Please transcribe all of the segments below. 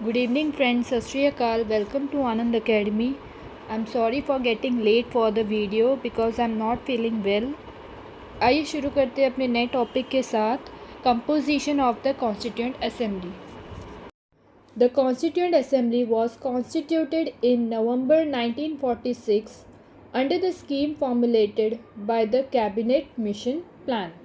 Good evening friends, Sat Shri Akal. Welcome to Anand Academy. I'm sorry for getting late for the video because I'm not feeling well. आइए शुरू करते हैं अपने नए topic के साथ composition of the constituent assembly. The Constituent Assembly was constituted in November 1946 under the scheme formulated by the Cabinet Mission Plan.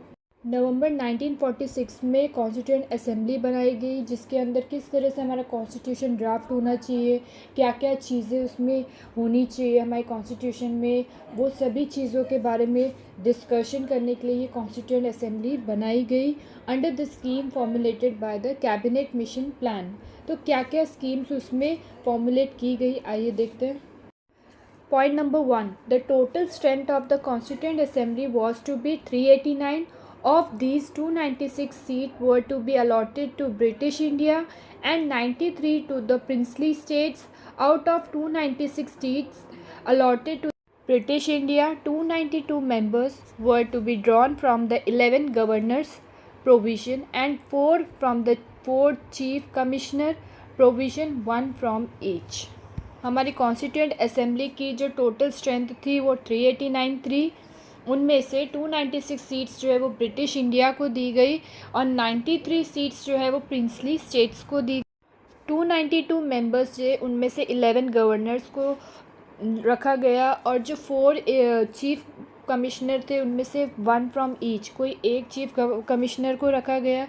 नवंबर 1946 में constituent assembly बनाई गई जिसके अंदर किस तरह से हमारा कॉन्स्टिट्यूशन ड्राफ्ट होना चाहिए, क्या क्या चीज़ें उसमें होनी चाहिए हमारे कॉन्स्टिट्यूशन में, वो सभी चीज़ों के बारे में डिस्कशन करने के लिए ये कॉन्स्टिट्यूएंट असेंबली बनाई गई under the scheme formulated by the cabinet mission plan. तो क्या क्या स्कीम्स उसमें फॉर्मुलेट की गई, आइए देखते हैं. Point number 1, the total strength of the constituent assembly was to be 389. Of these, 296 seats were to be allotted to British India and 93 to the princely states. Out of 296 seats allotted to British India, 292 members were to be drawn from the 11 governors provision and 4 from the 4 chief commissioner provision, 1 from each. हमारी constituent assembly की जो total strength थी वो 389 थी. उनमें से 296 seats जो है वो ब्रिटिश इंडिया को दी गई और 93 सीट्स जो है वो प्रिंसली स्टेट्स को दी. 292 मेंबर्स जो उनमें से 11 गवर्नर्स को रखा गया और जो 4 चीफ कमिश्नर थे उनमें से 1 फ्रॉम ईच, कोई एक चीफ कमिश्नर को रखा गया.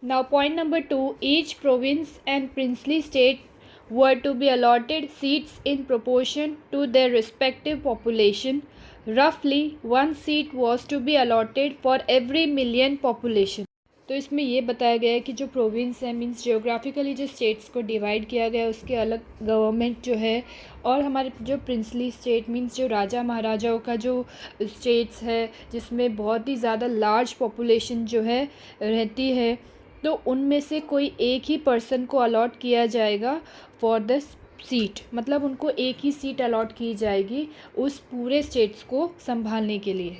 Now point number 2, each province and princely state were to be allotted seats in proportion to their respective population. Roughly 1 seat was to be allotted for every million population. तो इसमें ये बताया गया है कि जो प्रोविंस है मींस जियोग्राफिकली जो स्टेट्स को डिवाइड किया गया है उसके अलग गवर्नमेंट जो है, और हमारे जो प्रिंसली स्टेट मींस जो राजा महाराजाओं का जो स्टेट्स है जिसमें बहुत ही ज़्यादा लार्ज पॉपुलेशन जो है रहती है, तो उनमें से कोई एक ही पर्सन को अलॉट किया जाएगा फॉर द सीट, मतलब उनको एक ही सीट अलॉट की जाएगी उस पूरे स्टेट्स को संभालने के लिए.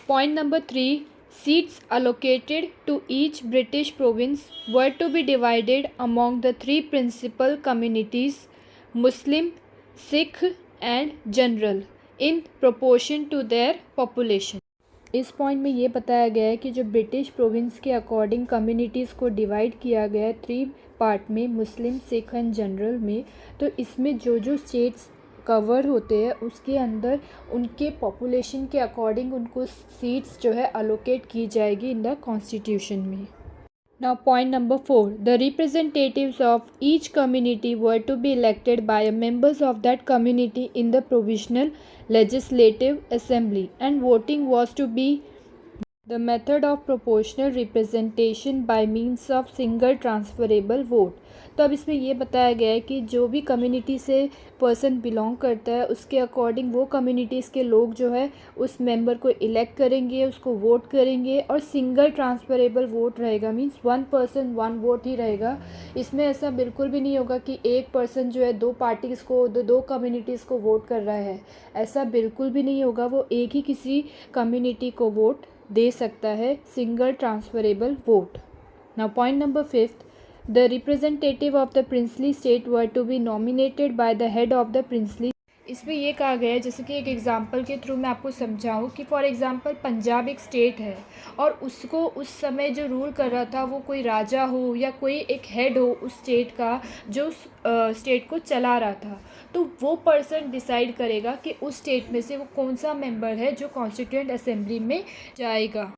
Point number 3, seats allocated to each British province were to be divided among the 3 principal communities Muslim, Sikh and general in proportion to their population. इस पॉइंट में ये बताया गया है कि जो ब्रिटिश प्रोविंस के अकॉर्डिंग कम्युनिटीज़ को डिवाइड किया गया है 3 पार्ट में, मुस्लिम, सिख एंड जनरल में. तो इसमें जो जो स्टेट्स कवर होते हैं उसके अंदर उनके पॉपुलेशन के अकॉर्डिंग उनको सीट्स जो है अलोकेट की जाएगी इन द कॉन्स्टिट्यूशन में. Now point number 4, the representatives of each community were to be elected by members of that community in the provisional legislative assembly and voting was to be the method of proportional representation by means of single transferable vote. तो अब इसमें ये बताया गया है कि जो भी कम्युनिटी से पर्सन बिलोंग करता है उसके अकॉर्डिंग वो कम्युनिटीज़ के लोग जो है उस मेंबर को इलेक्ट करेंगे, उसको वोट करेंगे और सिंगल ट्रांसफरेबल वोट रहेगा, मींस 1 पर्सन 1 वोट ही रहेगा. इसमें ऐसा बिल्कुल भी नहीं होगा कि एक पर्सन जो है 2 पार्टीज़ को दो कम्युनिटीज़ को वोट कर रहा है, ऐसा बिल्कुल भी नहीं होगा. वो एक ही किसी कम्युनिटी को वोट दे सकता है, single transferable vote. Now point number 5, the representative of the princely state were to be nominated by the head of the princely. इसमें ये कहा गया है, जैसे कि एक एग्जांपल के थ्रू मैं आपको समझाऊं कि फॉर एग्जांपल पंजाब एक स्टेट है और उसको उस समय जो रूल कर रहा था वो कोई राजा हो या कोई एक हेड हो उस स्टेट का जो उस स्टेट को चला रहा था, तो वो पर्सन डिसाइड करेगा कि उस स्टेट में से वो कौन सा मेंबर है जो कॉन्स्टिट्यूएंट असेंबली में जाएगा.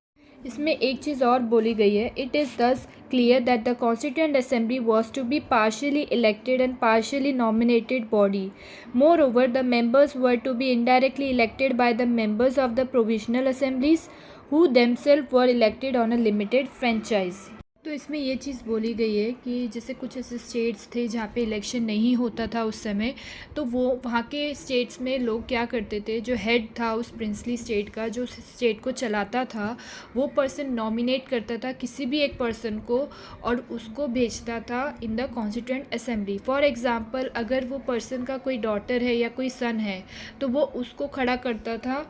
इसमें एक चीज़ और बोली गई है, it is thus clear that the constituent assembly was to be partially elected and partially nominated body. Moreover the members were to be indirectly elected by the members of the provisional assemblies who themselves were elected on a limited franchise. तो इसमें ये चीज़ बोली गई है कि जैसे कुछ ऐसे स्टेट्स थे जहाँ पे इलेक्शन नहीं होता था उस समय, तो वो वहाँ के स्टेट्स में लोग क्या करते थे, जो हेड था उस प्रिंसली स्टेट का, जो स्टेट को चलाता था, वो पर्सन नॉमिनेट करता था किसी भी एक पर्सन को और उसको भेजता था in the constituent assembly. For example अगर वो पर्सन का कोई डॉटर है या कोई सन है तो वो उसको खड़ा करता था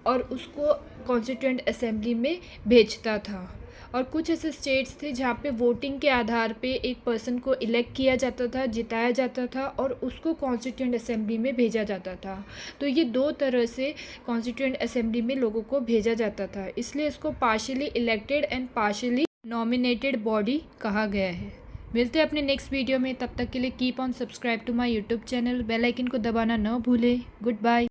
और उसको कॉन्स्टिट्यूएंट असेंबली में भेजता था. और कुछ ऐसे स्टेट्स थे जहाँ पे वोटिंग के आधार पे एक पर्सन को इलेक्ट किया जाता था, जिताया जाता था और उसको कॉन्स्टिट्यूएंट असेंबली में भेजा जाता था। तो ये दो तरह से कॉन्स्टिट्यूएंट असेंबली में लोगों को भेजा जाता था, इसलिए इसको partially elected and partially nominated body कहा गया है। मिलते हैं अपने नेक्स्ट वीडियो में, तब तक के लिए keep on subscribe to my YouTube channel, bell icon को दबाना न भूलें। Good bye.